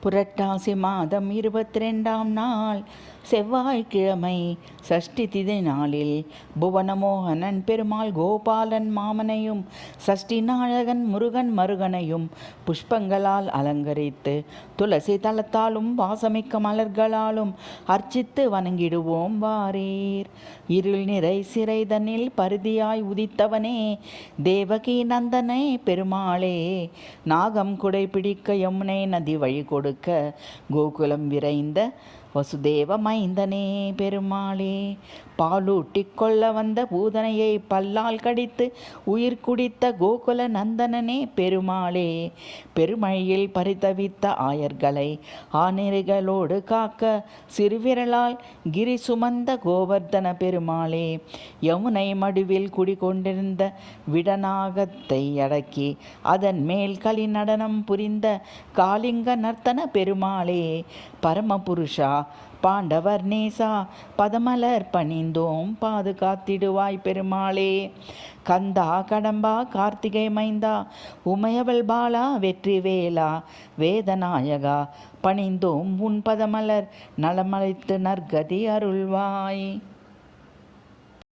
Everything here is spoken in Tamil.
புரட்டாசி மாதம் 22ஆம் நாள் செவ்வாய்க்கிழமை சஷ்டி திதி நாளில் புவனமோகனன் பெருமாள் கோபாலன் மாமனையும் சஷ்டி நாயகன் முருகன் மருகனையும் புஷ்பங்களால் அலங்கரித்து துளசி தளத்தாலும் வாசமிக்க மலர்களாலும் அர்ச்சித்து வணங்கிடுவோம் வாரீர். இருள் நிறை சிறைதனில் பருதியாய் உதித்தவனே தேவகி நந்தனே பெருமாளே, நாகம் குடை பிடிக்க யமுனை நதி வழி கொடுக்க கோகுலம் விரைந்த வசுதேவ மைந்தனே பெருமாளே, பாலூட்டிக் கொள்ள வந்த பூதனையை பல்லால் கடித்து உயிர் குடித்த கோகுல நந்தனனே பெருமாளே, பெருமழையில் பரிதவித்த ஆயர்களை ஆநெறிகளோடு காக்க சிறுவிரலால் கிரி சுமந்த கோவர்தன பெருமாளே, யமுனை மடுவில் குடிகொண்டிருந்த விடநாகத்தை அடக்கி அதன் மேல் களி நடனம் புரிந்த காளிங்க நர்த்தன பெருமாளே, பரமபுருஷா பாண்டவர் நேசா பதமலர் பணிந்தோம் பாதுகாத்திடுவாய் பெருமாளே, கந்தா கடம்பா கார்த்திகை மைந்தா உமையவள் பாலா வெற்றி வேலா வேதநாயகா பணிந்தோம் உன் பதமலர் நலமளித்து நற்கதி அருள்வாய்.